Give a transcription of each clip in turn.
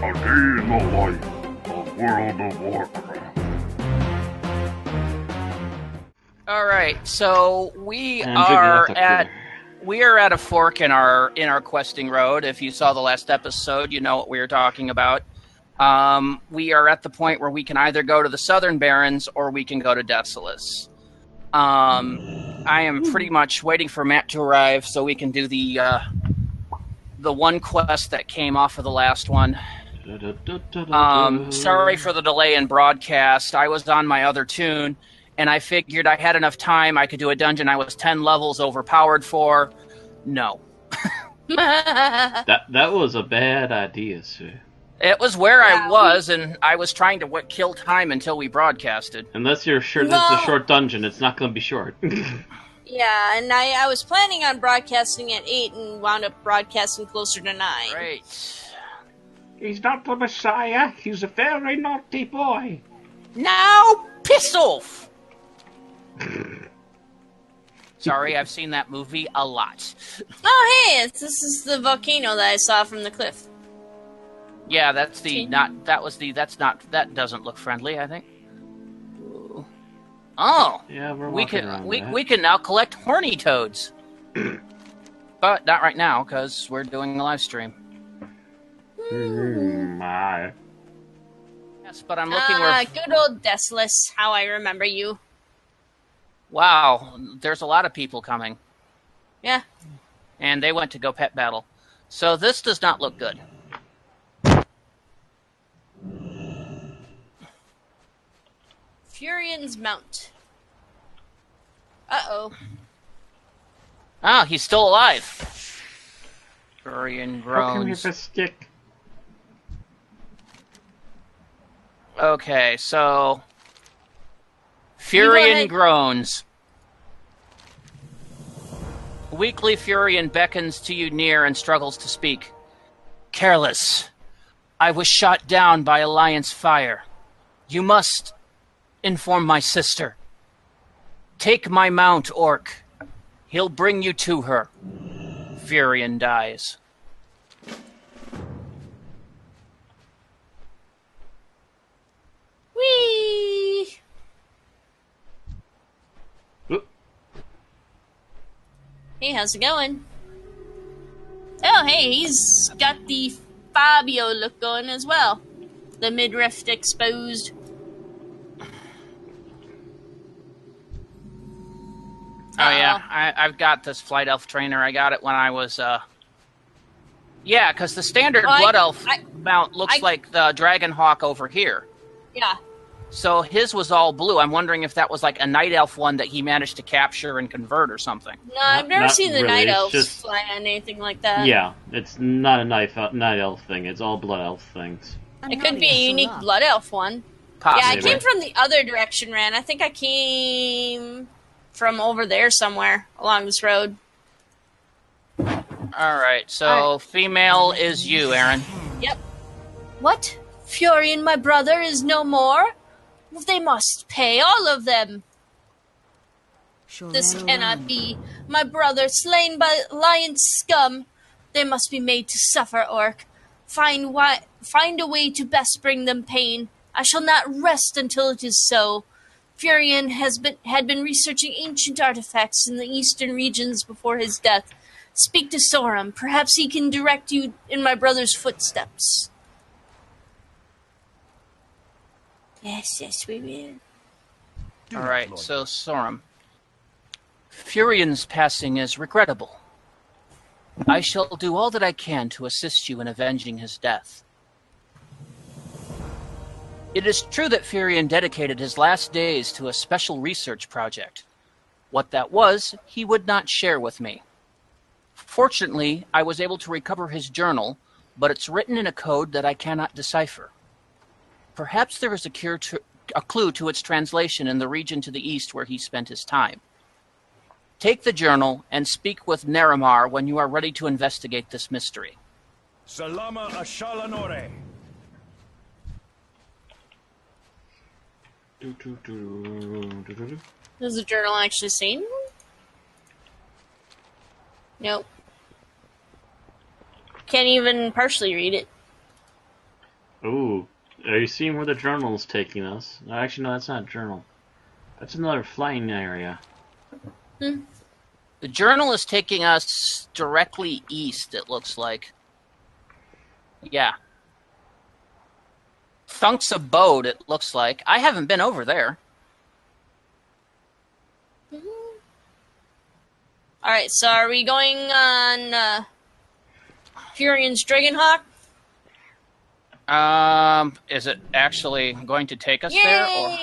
A day in the life of World of Warcraft. All right, so we And are Jiggy, at a fork in our questing road. If you saw the last episode, you know what we were talking about. We are at the point where we can either go to the Southern Barrens or we can go to Desolus. I am pretty much waiting for Matt to arrive so we can do the one quest that came off of the last one. Sorry for the delay in broadcast. I was on my other tune, and I figured I had enough time. I could do a dungeon I was 10 levels overpowered for. No. That was a bad idea, sir. It was where I was, and I was trying to kill time until we broadcasted. Unless you're sure this is a short dungeon, it's not going to be short. Yeah, and I was planning on broadcasting at 8 and wound up broadcasting closer to 9. Right. He's not the Messiah. He's a very naughty boy. Now, piss off! Sorry, I've seen that movie a lot. Oh, hey, this is the volcano that I saw from the cliff. Yeah, that's that doesn't look friendly, I think. Ooh. Oh! Yeah, we can now collect horny toads. But not right now, because we're doing a live stream. My. Yes, but I'm looking where... Good old Desolus, how I remember you. Wow, there's a lot of people coming. Yeah. And they went to go pet battle. So this does not look good. Furion's Mount. Uh-oh. Ah, he's still alive. Furion How can we groans. have a stick? Okay, so... Furion groans. Weakly, Furion beckons to you near and struggles to speak. Careless. I was shot down by Alliance fire. You must inform my sister. Take my mount, Orc. He'll bring you to her. Furion dies. Whee! Oop. Hey, how's it going? Oh, hey, he's got the Fabio look going as well. The midriff exposed. Oh yeah, I've got this Flight Elf trainer. I got it when I was, yeah, because the standard Blood Elf mount looks like the Dragon Hawk over here. Yeah. So his was all blue. I'm wondering if that was like a Night Elf one that he managed to capture and convert or something. No, I've never Not seen the really, Night it's Elves just- fly on anything like that. Yeah, it's not a night elf thing. It's all blood elf things. It could be a unique Blood Elf one. Possibly. Yeah, I came from the other direction, Ran. I think I came from over there somewhere along this road. Alright, so female is you, Aaron. Yep. What? Furion, my brother, is no more? They must pay, all of them. This cannot be. My brother slain by Alliance scum. They must be made to suffer, Orc. Find a way to best bring them pain. I shall not rest until it is so. Furion had been researching ancient artifacts in the eastern regions before his death. Speak to Sorum. Perhaps he can direct you in my brother's footsteps. Yes, we will. Alright, so Sorum. Furion's passing is regrettable. I shall do all that I can to assist you in avenging his death. It is true that Furion dedicated his last days to a special research project. What that was, he would not share with me. Fortunately, I was able to recover his journal, but it's written in a code that I cannot decipher. Perhaps there is a clue to its translation in the region to the east where he spent his time. Take the journal and speak with Neramar when you are ready to investigate this mystery. Salama Ashalanore. Does the journal actually say anything? Nope. Can't even partially read it. Ooh. Are you seeing where the journal is taking us? Actually, no, that's not a journal. That's another flying area. Hmm. The journal is taking us directly east, it looks like. Yeah. Thunk's abode, it looks like. I haven't been over there. Alright, so are we going on Furion's Dragonhawk? Is it actually going to take us Yay! there? Or?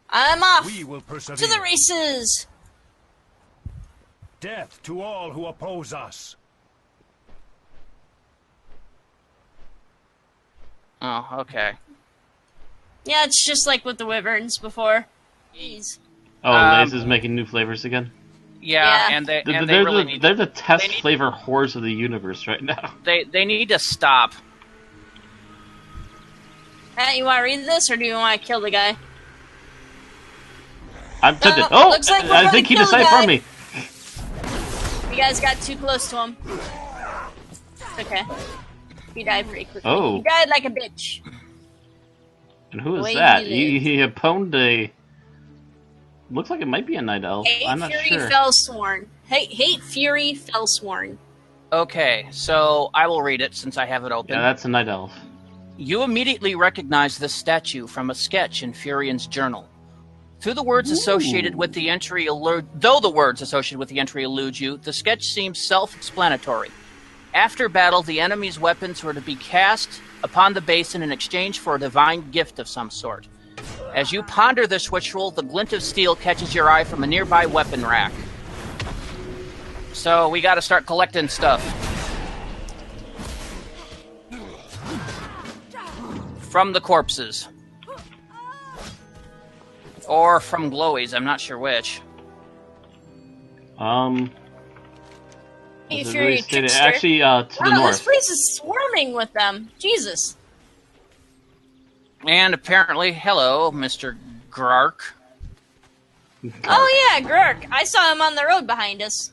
I'm off We will to persevere. the races! Death to all who oppose us. Oh, okay. Yeah, it's just like with the Wyverns before. Jeez. Oh, Um, Lay's is making new flavors again? Yeah, Yeah. and they They're, really the, need they're the test they need- flavor whores of the universe right now. they need to stop. Matt, you want to read this, or do you want to kill the guy? I'm tempted. Oh, Oh! looks like we're I gonna think he kill the decided guy. for me. You guys got too close to him. Okay. He died pretty quickly. Oh. He died like a bitch. And who is Way that? he He opponed a... Looks like it might be a night elf. I'm not Fury sure. Fellsworn. Hate Fury Fellsworn. Okay, so I will read it since I have it open. Yeah, that's a night elf. You immediately recognize this statue from a sketch in Furion's journal. Though the words associated with the entry elude you, the sketch seems self-explanatory. After battle, the enemy's weapons were to be cast upon the basin in exchange for a divine gift of some sort. As you ponder this ritual, the glint of steel catches your eye from a nearby weapon rack. So we gotta start collecting stuff. From the corpses. Or from glowies, I'm not sure which. Hey, Was it Fury really stated? trickster. Actually, to the Wow, north. this place is swarming with them. Jesus. And apparently, hello, Mr. Grark. Oh yeah, Grurk. I saw him on the road behind us.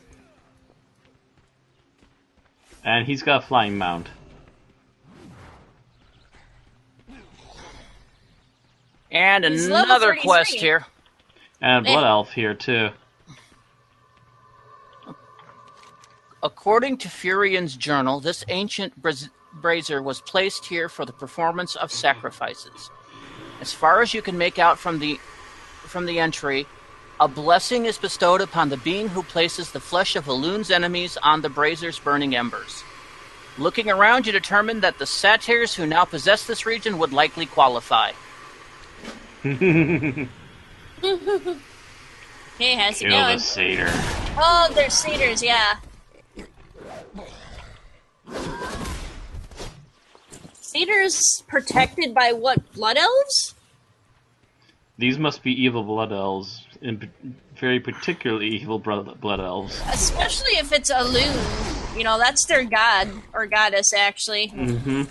And he's got a flying mount. And He's level another 33. quest here. And a blood Eh. elf here, too. According to Furion's journal, this ancient brazier was placed here for the performance of sacrifices. As far as you can make out from the entry, a blessing is bestowed upon the being who places the flesh of Elun's enemies on the brazier's burning embers. Looking around, you determine that the satyrs who now possess this region would likely qualify. Hey, how's it Kill going? the satyr. Oh, they're satyrs, yeah. Satyrs protected by what? Blood elves? These must be evil blood elves. Very particularly evil blood elves. Especially if it's a loon. You know, that's their god, or goddess, actually. Mm-hmm.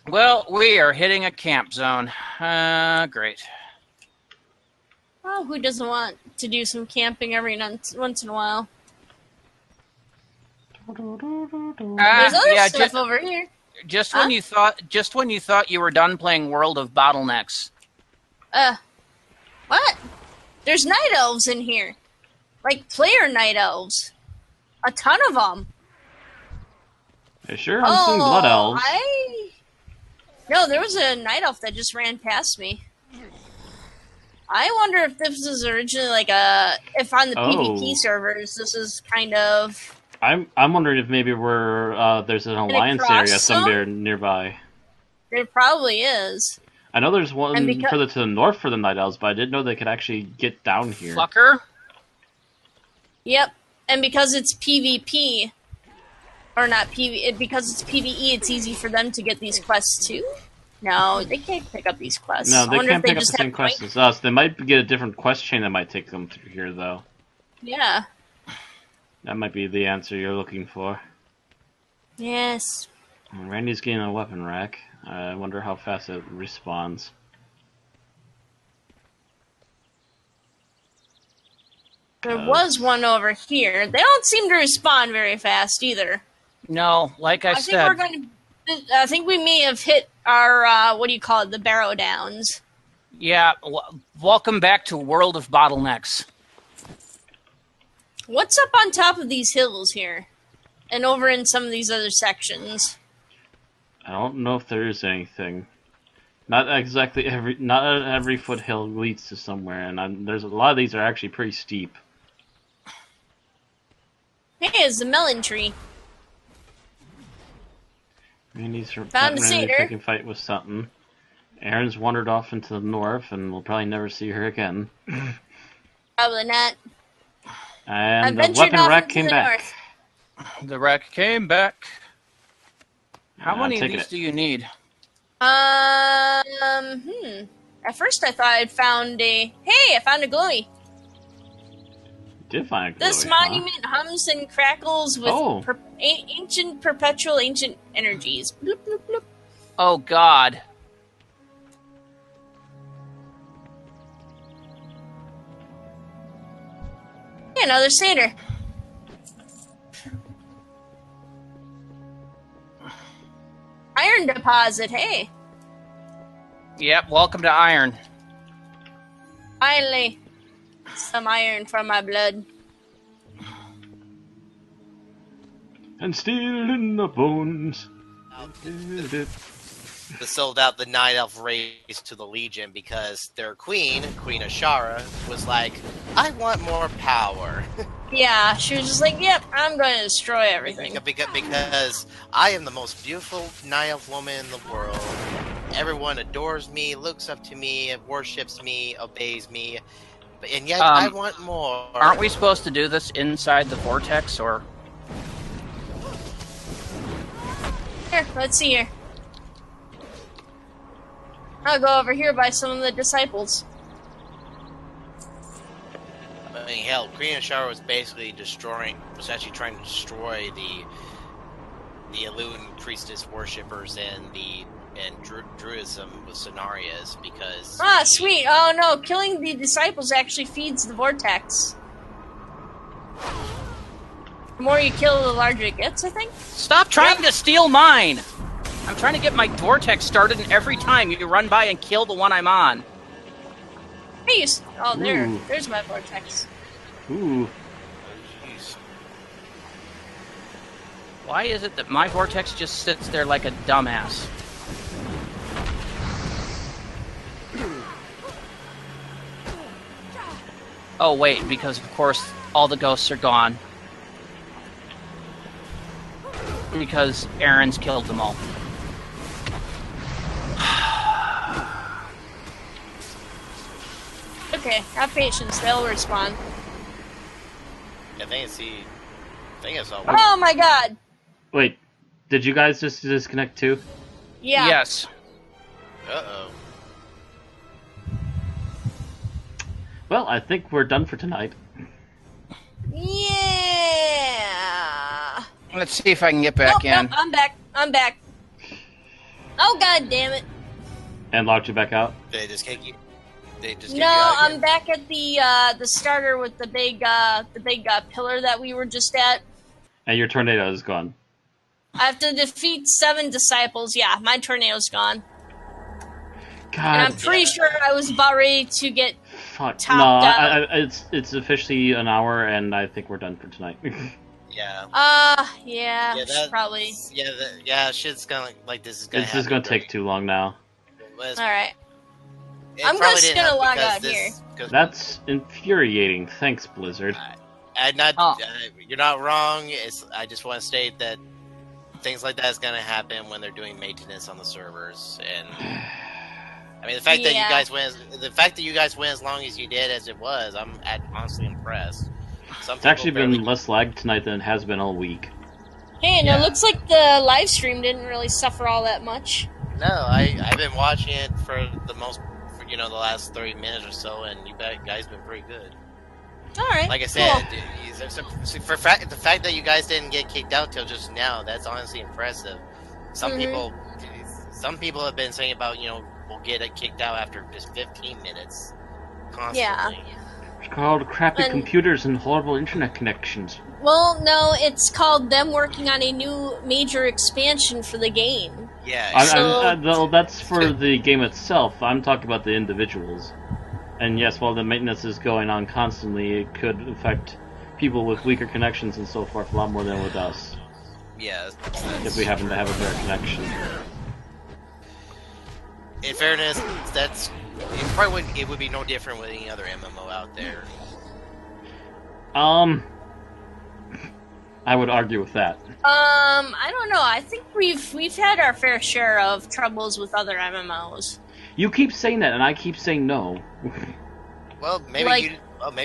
Well, we are hitting a camp zone. Great. Well, who doesn't want to do some camping every once in a while? There's other yeah, stuff over here. just Huh? when you thought you were done playing World of Bottlenecks. What? There's night elves in here. Like, player night elves. A ton of them. Sure, I'm seeing blood elves. No, there was a night elf that just ran past me. I wonder if this was originally like if on the PvP servers, this is kind of... I'm wondering if maybe there's an alliance cross area zone? somewhere nearby. There probably is. I know there's one And because- further to the north for the night elves, but I didn't know they could actually get down here. Fucker. Yep. And because it's PvP, or not because it's PvE, it's easy for them to get these quests too? No, they can't pick up these quests. No, I they wonder can't if pick up the just same have quests points. as us. They might get a different quest chain that might take them through here, though. Yeah. That might be the answer you're looking for. Yes. Randy's getting a weapon rack. I wonder how fast it respawns. There was one over here. They don't seem to respond very fast either. No, like I think said. we're going to. I think we may have hit our what do you call it? The barrow downs. Yeah. Welcome back to World of Bottlenecks. What's up on top of these hills here, and over in some of these other sections? I don't know if there is anything. Not every foothill leads to somewhere, and there's a lot of these are actually pretty steep. Hey, it's the melon tree. Randy's Found a cedar. picking fight with something. Erin's wandered off into the north, and we'll probably never see her again. Probably not. And the weapon rack came back. The rack came back. How Yeah, many of taking these it. do you need? At first I thought I'd found a... Hey, I found a glowy. Did find a This glowy, monument hums and crackles with Oh. perpetual ancient energies. Bloop, bloop, bloop. Oh, God. Hey, another satyr. Iron deposit, hey. Yep, welcome to Iron. Finally. Some iron from my blood. And steel in the bones. Sold out the Night Elf race to the Legion because their queen, Queen Ashara, was like, I want more power. Yeah, she was just like, yep, I'm going to destroy everything. because I am the most beautiful Night Elf woman in the world. Everyone adores me, looks up to me, worships me, obeys me, and yet I want more. Aren't we supposed to do this inside the vortex, or... Here, let's see here. I'll go over here by some of the disciples. I mean, hell, Queen Ashara was basically actually trying to destroy the Elune priestess worshippers and Druidism with Cenarias because... Ah, sweet. Oh no, killing the disciples actually feeds the vortex. The more you kill, the larger it gets, I think. Stop trying to steal mine! I'm trying to get my vortex started, and every time you run by and kill the one I'm on. Hey, oh, Ooh. there's my vortex. Ooh. Why is it that my vortex just sits there like a dumbass? Oh wait, because of course all the ghosts are gone. Because Erin's killed them all. Okay, have patience, they'll respond. I think it's all. Oh my god! Wait, did you guys just disconnect too? Yeah. Yes. Uh-oh. Well, I think we're done for tonight. Yeah! Let's see if I can get back in. Nope, I'm back. Oh god damn it. And locked you back out? They just kick you. They just kick No, you out I'm again? back at the starter with the big pillar that we were just at. And your tornado is gone. I have to defeat 7 disciples. Yeah, my tornado's gone. God. And I'm pretty sure I was about ready to get Fuck. topped No, out. it's officially an hour, and I think we're done for tonight. Yeah. Yeah, probably. Shit's gonna like this is gonna. This is gonna take too long now. Alright. I'm just gonna log out here. That's infuriating. Thanks, Blizzard. You're not wrong. I just want to state that things like that is gonna happen when they're doing maintenance on the servers, and I mean the fact that you guys went as long as you did as it was, I'm honestly impressed. It's actually been less lag tonight than it has been all week. Hey, and it looks like the live stream didn't really suffer all that much. No, I've been watching it for the last 30 minutes or so, and you guys been pretty good. Alright, Like I said, cool. the fact that you guys didn't get kicked out till just now, that's honestly impressive. Some people have been saying about, we'll get it kicked out after just 15 minutes. Constantly. Yeah. It's called crappy And- computers and horrible internet connections. Well, no, it's called them working on a new major expansion for the game. Yeah. So- That's for the game itself. I'm talking about the individuals. And yes, while the maintenance is going on constantly, it could affect people with weaker connections and so forth a lot more than with us. Yeah. If we happen to have a better connection. In fairness, it would be no different with any other MMO out there. I would argue with that. I don't know. I think we've had our fair share of troubles with other MMOs. You keep saying that, and I keep saying no. Well, maybe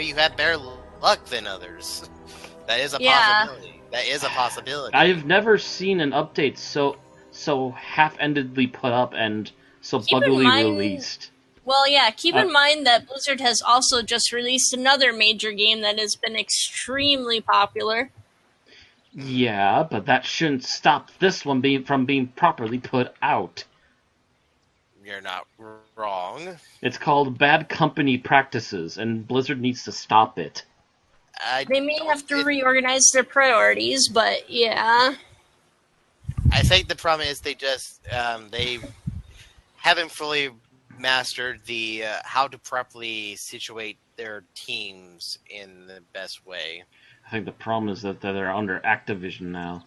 you have better luck than others. That is a Yeah. possibility. That is a possibility. I have never seen an update so half-endedly put up and so Keep in buggily mind- released. Well, yeah, keep in mind that Blizzard has also just released another major game that has been extremely popular. Yeah, but that shouldn't stop this one from being properly put out. You're not wrong. It's called Bad Company Practices, and Blizzard needs to stop it. They may have to reorganize their priorities, but yeah. I think the problem is they just they haven't fully mastered the how to properly situate their teams in the best way. I think the problem is that they're under Activision now.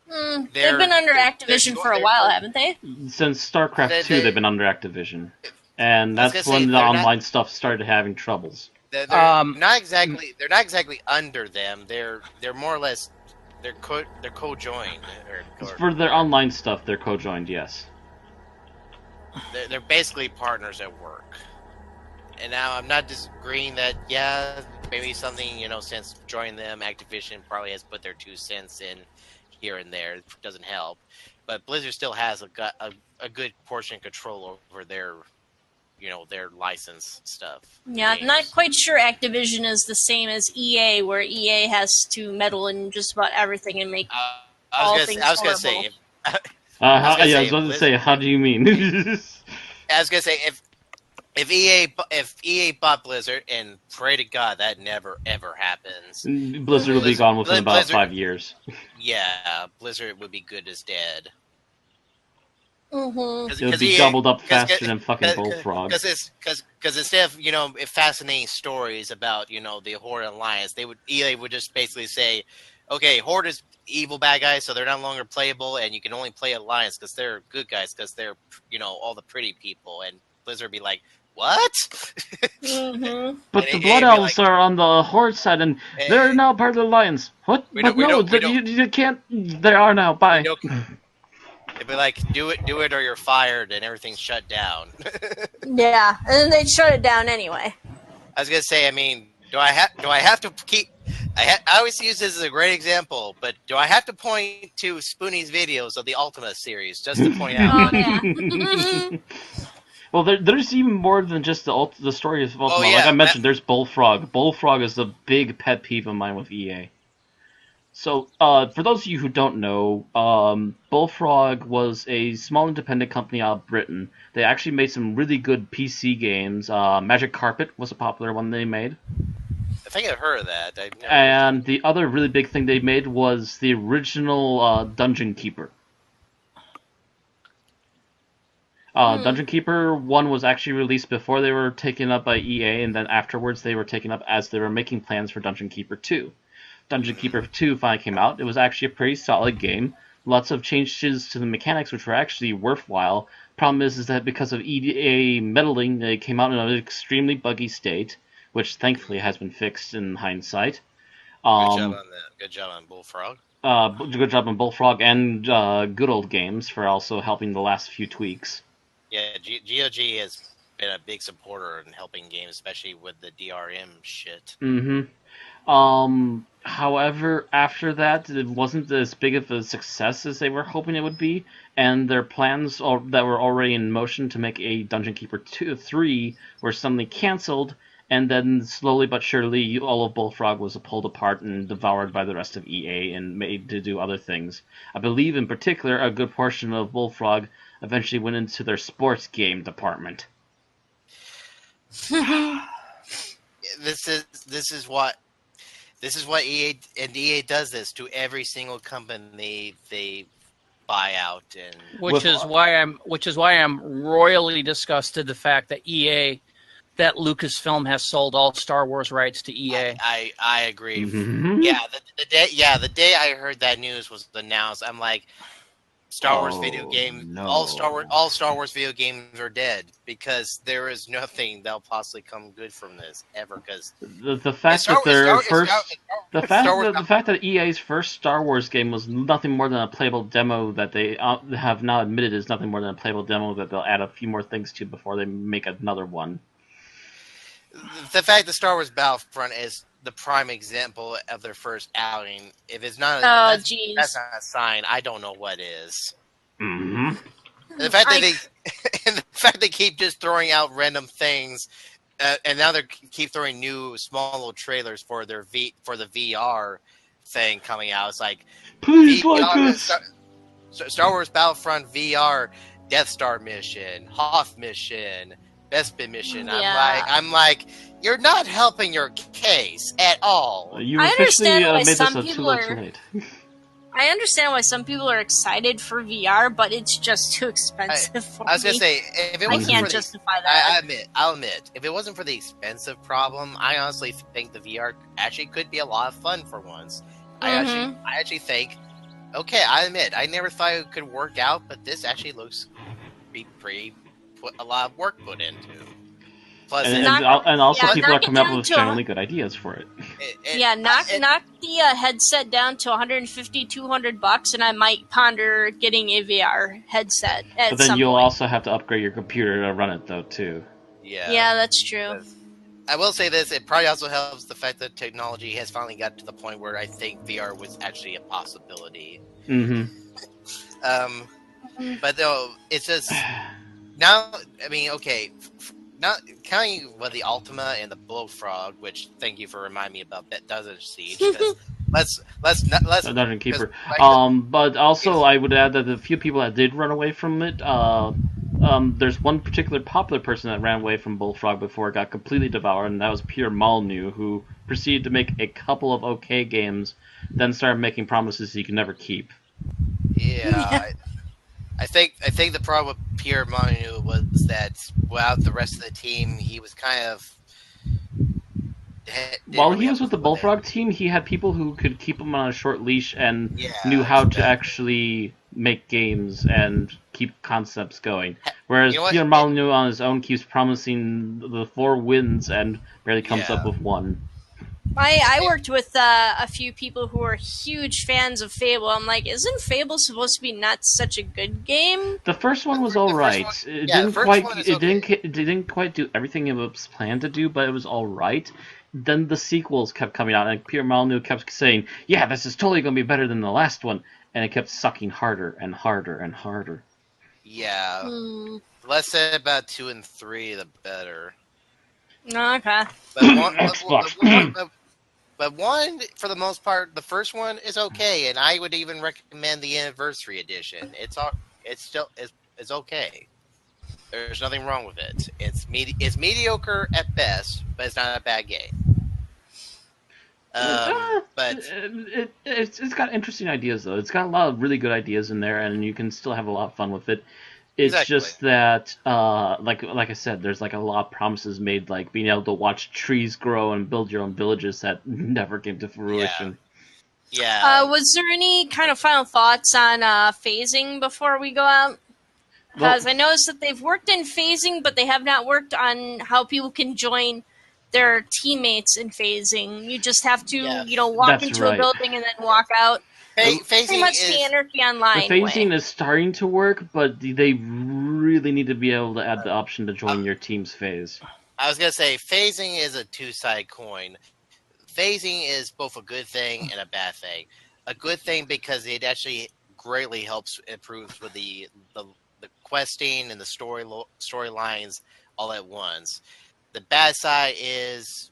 They've been under Activision for a while, haven't they? Since StarCraft 2, they've been under Activision. And I was that's gonna when say, the they're online stuff started having troubles. They're not exactly under them. They're more or less they're co-joined. For their online stuff, they're co-joined, yes. They're basically partners at work. And now I'm not disagreeing that maybe something since joining them, Activision probably has put their 2 cents in here and there. It doesn't help, but Blizzard still has a good portion of control over their their license stuff. Yeah, I'm not quite sure Activision is the same as EA, where EA has to meddle in just about everything and make all things horrible. I was gonna say. I was going to say, how do you mean? I was gonna say if EA bought Blizzard, and pray to God that never ever happens. Blizzard will be gone within about 5 years. Yeah, Blizzard would be good as dead. It'll be doubled up faster than fucking Bullfrog. Because instead of fascinating stories about the Horde Alliance, EA would just basically say, okay, Horde is evil bad guys, so they're no longer playable, and you can only play Alliance because they're good guys, because they're all the pretty people, and Blizzard would be like, what? But the Blood Elves are on the Horde side, and they're now part of the Alliance. What? You can't. They are now. Bye. It'd be like, do it, or you're fired, and everything's shut down. Yeah, and then they'd shut it down anyway. I was gonna say, I mean, do I have to keep? I always use this as a great example, but do I have to point to Spoonie's videos of the Ultima series just to point out? Oh yeah. Well, there's even more than just the story of Ultima. Yeah, like I mentioned, there's Bullfrog. Bullfrog is a big pet peeve of mine with EA. So, for those of you who don't know, Bullfrog was a small independent company out of Britain. They actually made some really good PC games. Magic Carpet was a popular one they made. I think I've heard of that. And the other really big thing they made was the original Dungeon Keeper. Dungeon Keeper 1 was actually released before they were taken up by EA, and then afterwards they were taken up as they were making plans for Dungeon Keeper 2. Dungeon Keeper 2 finally came out. It was actually a pretty solid game. Lots of changes to the mechanics, which were actually worthwhile. Problem is that because of EA meddling, it came out in an extremely buggy state, which thankfully has been fixed in hindsight. Good job on that. Good job on Bullfrog. Good job on Bullfrog and Good Old Games for also helping the last few tweaks. Yeah, GOG has been a big supporter in helping games, especially with the DRM shit. However, after that, it wasn't as big of a success as they were hoping it would be, and their plans that were already in motion to make a Dungeon Keeper 3 were suddenly cancelled, and then slowly but surely, all of Bullfrog was pulled apart and devoured by the rest of EA and made to do other things. I believe, in particular, a good portion of Bullfrog eventually went into their sports game department. this is what EA, and EA does this to every single company they buy out, and which is why I'm royally disgusted the fact that that Lucasfilm has sold all Star Wars rights to EA. I agree. Mhm. Yeah, the day I heard that news was announced, I'm like, Star Wars video game, no. all Star Wars video games are dead because there is nothing that'll possibly come good from this ever. Because the fact that the fact that EA's first Star Wars game was nothing more than a playable demo that they have now admitted is nothing more than a playable demo that they'll add a few more things to before they make another one. The fact that Star Wars Battlefront is the prime example of their first outing. If it's not, that's not a sign. I don't know what is. Mm-hmm. And the fact they keep just throwing out random things, and now they keep throwing new small little trailers for the VR thing coming out. It's like, please VR, like us. Star Wars Battlefront VR, Death Star mission, Hoth mission, Bespin mission. Yeah. I'm like, you're not helping your case at all. You officially made this a too late. I understand why some people are excited for VR, but it's just too expensive for me. I was gonna say, if it wasn't I can't for justify that. I'll admit, if it wasn't for the expensive problem, I honestly think the VR actually could be a lot of fun for once. Mm-hmm. I actually think, okay, I admit, I never thought it could work out, but this actually looks be pretty. Put a lot of work put into. Plus, and also people are coming up with genuinely good ideas for it. Knock the headset down to $150, $200, and I might ponder getting a VR headset. But then you'll also have to upgrade your computer to run it, though, too. Yeah, that's true. I will say this: it probably also helps the fact that technology has finally got to the point where I think VR was actually a possibility. Mm-hmm. But though it's just. Now, I mean, okay, not counting the Ultima and the Bullfrog, which thank you for reminding me about Desert Siege. Let's Dungeon Keeper. But also, I would add that the few people that did run away from it, there's one particular popular person that ran away from Bullfrog before it got completely devoured, and that was Pierre Molyneux, who proceeded to make a couple of okay games, then started making promises he could never keep. Yeah. I think the problem with Pierre Molyneux was that without the rest of the team, he was kind of. While he was with the Bullfrog team, he had people who could keep him on a short leash and knew how to actually make games and keep concepts going. Whereas Pierre Molyneux on his own keeps promising the 4 wins and barely comes up with one. I worked with a few people who were huge fans of Fable. I'm like, isn't Fable supposed to be not such a good game? The first one was all right. It didn't quite do everything it was planned to do, but it was all right. Then the sequels kept coming out, and Pierre Molyneux kept saying, "Yeah, this is totally going to be better than the last one," and it kept sucking harder and harder and harder. Yeah, the less said about 2 and 3, the better. Okay. But one, for the most part, the first one is okay, and I would even recommend the Anniversary Edition. It's okay. There's nothing wrong with it. It's mediocre at best, but it's not a bad game. But it's got interesting ideas though. It's got a lot of really good ideas in there, and you can still have a lot of fun with it. It's just that, like I said, there's like a lot of promises made, like being able to watch trees grow and build your own villages that never came to fruition. Yeah. Was there any kind of final thoughts on phasing before we go out? Because I noticed that they've worked in phasing, but they have not worked on how people can join their teammates in phasing. You just have to, walk into a building and then walk out. Pretty much the Anarchy Online The phasing is starting to work, but they really need to be able to add the option to join your team's phase. I was going to say, phasing is a two-sided coin. Phasing is both a good thing and a bad thing. A good thing because it actually greatly helps improve with the questing and the storylines all at once. The bad side is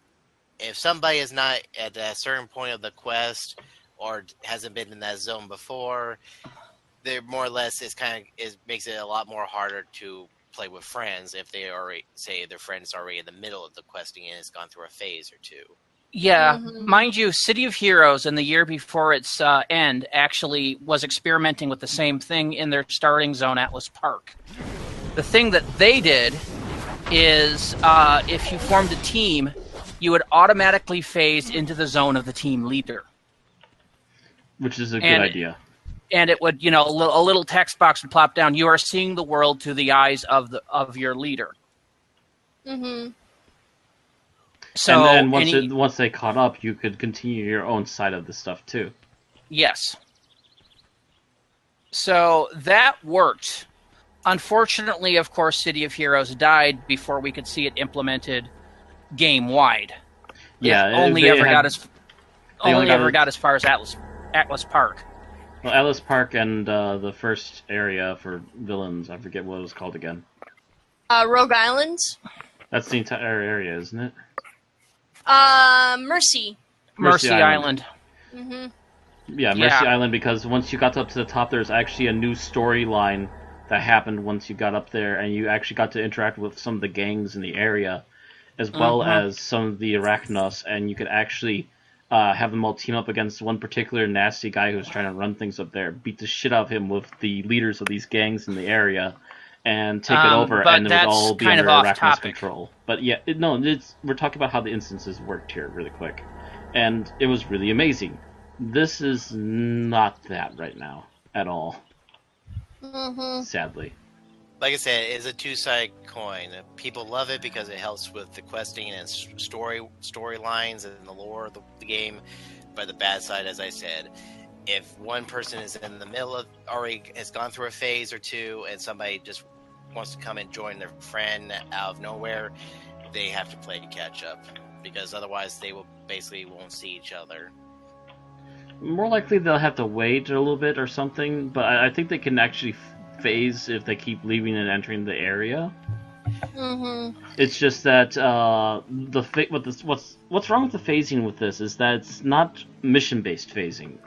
if somebody is not at a certain point of the quest or hasn't been in that zone before, they're more or less it makes it a lot more harder to play with friends if they already say their friend's already in the middle of the questing and has gone through a phase or two. Yeah, mind you, City of Heroes in the year before its end actually was experimenting with the same thing in their starting zone, Atlas Park. The thing that they did is if you formed a team, you would automatically phase into the zone of the team leader. Which is a good idea. And it would, a little text box would pop down. You are seeing the world through the eyes of your leader. Mm-hmm. So, and once they caught up, you could continue your own side of the stuff too. Yes. So that worked. Unfortunately, of course, City of Heroes died before we could see it implemented game-wide. Yeah, it only ever got as far as Atlas Park. Well, Atlas Park and the first area for villains, I forget what it was called again. Rogue Islands? That's the entire area, isn't it? Mercy Island. Mm-hmm. Yeah, Mercy Island, because once you got up to the top, there's actually a new storyline that happened once you got up there, and you actually got to interact with some of the gangs in the area, as well as some of the Arachnos, and you could actually have them all team up against one particular nasty guy who's trying to run things up there, beat the shit out of him with the leaders of these gangs in the area, and take it over, and it would all be under Arachnos control. But yeah, we're talking about how the instances worked here really quick, and it was really amazing. This is not that right now at all. Sadly. Like I said, it's a two-sided coin. People love it because it helps with the questing and storylines and the lore of the game. But the bad side, as I said, if one person is in the middle of already has gone through a phase or two, and somebody just wants to come and join their friend out of nowhere, they have to play catch up because otherwise they won't see each other. More likely they'll have to wait a little bit or something, but I think they can actually phase if they keep leaving and entering the area. It's just that what's wrong with the phasing with this is that it's not mission-based phasing.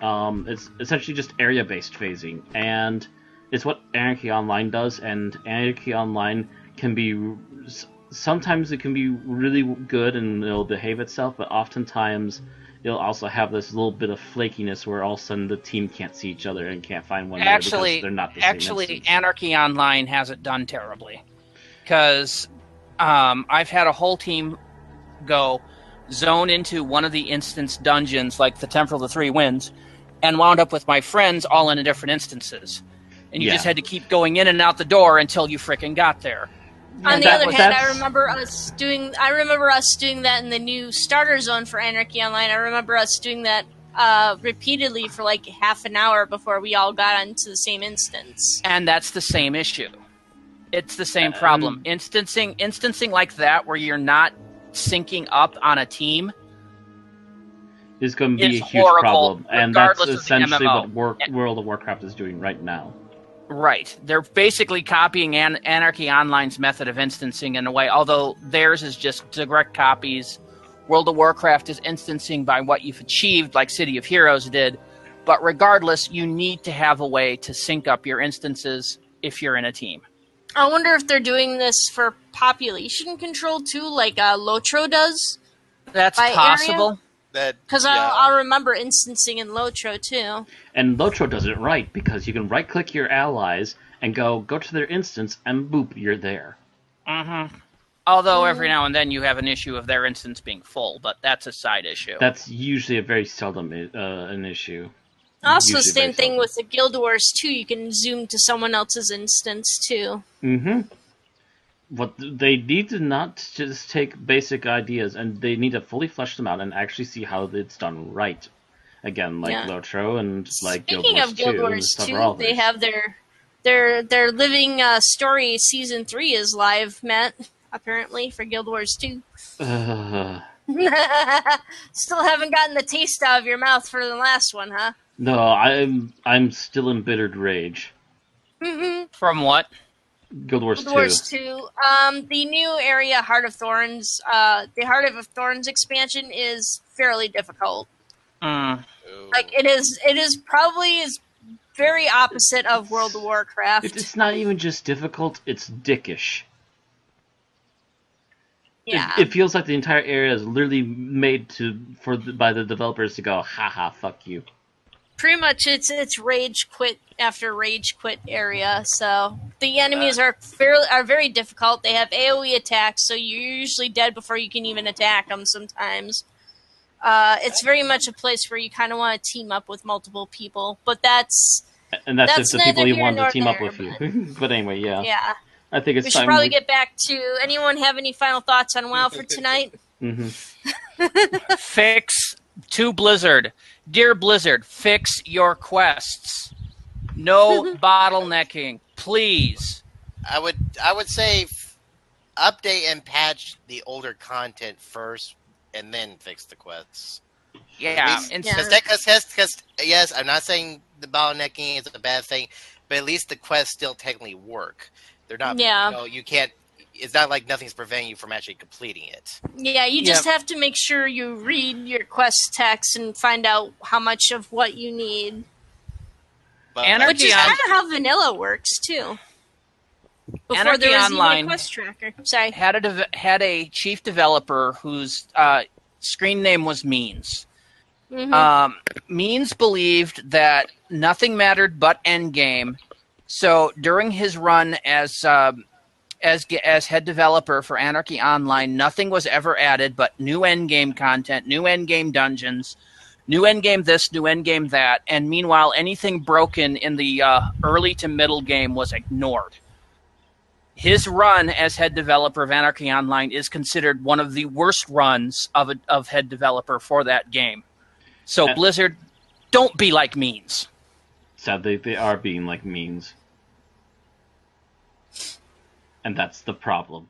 It's essentially just area-based phasing, and it's what Anarchy Online does. And Anarchy Online can be sometimes it can be really good and it'll behave itself, but oftentimes it'll also have this little bit of flakiness where all of a sudden the team can't see each other and can't find one another because they're not the same instance. Anarchy Online has it done terribly. Because I've had a whole team zone into one of the instance dungeons, like the Temple of the Three Winds, and wound up with my friends all in different instances. And you just had to keep going in and out the door until you frickin' got there. On the other hand, I remember us doing that in the new starter zone for Anarchy Online. I remember us doing that repeatedly for like half an hour before we all got onto the same instance. And that's the same issue. It's the same problem. Instancing like that, where you're not syncing up on a team, is going to be a huge problem. And that's essentially what World of Warcraft is doing right now. Right. They're basically copying Anarchy Online's method of instancing in a way, although theirs is just direct copies. World of Warcraft is instancing by what you've achieved, like City of Heroes did. But regardless, you need to have a way to sync up your instances if you're in a team. I wonder if they're doing this for population control too, like Lotro does. That's possible. Because I remember instancing in Lotro too. And Lotro does it right, because you can right-click your allies and go to their instance, and boop, you're there. Although every now and then you have an issue of their instance being full, but that's a side issue. That's usually a very seldom an issue. Also, same thing with the Guild Wars 2. You can zoom to someone else's instance too. What they need to not just take basic ideas, and they need to fully flesh them out and actually see how it's done right. Again, like Lotro and like Guild Wars 2. Speaking of Guild Wars 2, they have their living story season 3 is live, Matt, apparently, for Guild Wars 2. Still haven't gotten the taste out of your mouth for the last one, huh? No, I'm still embittered rage. From what? Guild Wars 2. Guild Wars 2. The new area, Heart of Thorns, the Heart of Thorns expansion is fairly difficult. Like it is probably as very opposite of World of Warcraft. It's not even just difficult, it's dickish. Yeah. It feels like the entire area is literally made by the developers to go, haha, fuck you. Pretty much, it's rage quit after rage quit area. So the enemies are very difficult. They have AOE attacks, so you're usually dead before you can even attack them. Sometimes it's very much a place where you kind of want to team up with multiple people, but that's if the people you want to team up there, with you. But anyway, yeah. Yeah. I think it's we time. should probably get back to. Anyone have any final thoughts on WoW for tonight? Fix to Blizzard. Dear Blizzard, fix your quests. No bottlenecking, please. I would say update and patch the older content first, and then fix the quests. Yeah, because yes, I'm not saying the bottlenecking is a bad thing, but at least the quests still technically work. They're not. Yeah. You know, you can't. It's not like nothing's preventing you from actually completing it. Yeah, you just have to make sure you read your quest text and find out how much of what you need. Which is kind of how vanilla works too. Before Anarchy there was Online even a quest tracker. Sorry. had a chief developer whose screen name was Means. Means believed that nothing mattered but endgame. So during his run as head developer for Anarchy Online, nothing was ever added but new endgame content, new endgame dungeons, new endgame this, new endgame that, and meanwhile anything broken in the early to middle game was ignored. His run as head developer of Anarchy Online is considered one of the worst runs of head developer for that game. So Blizzard, don't be like Means. Sadly, they are being like Means. And that's the problem.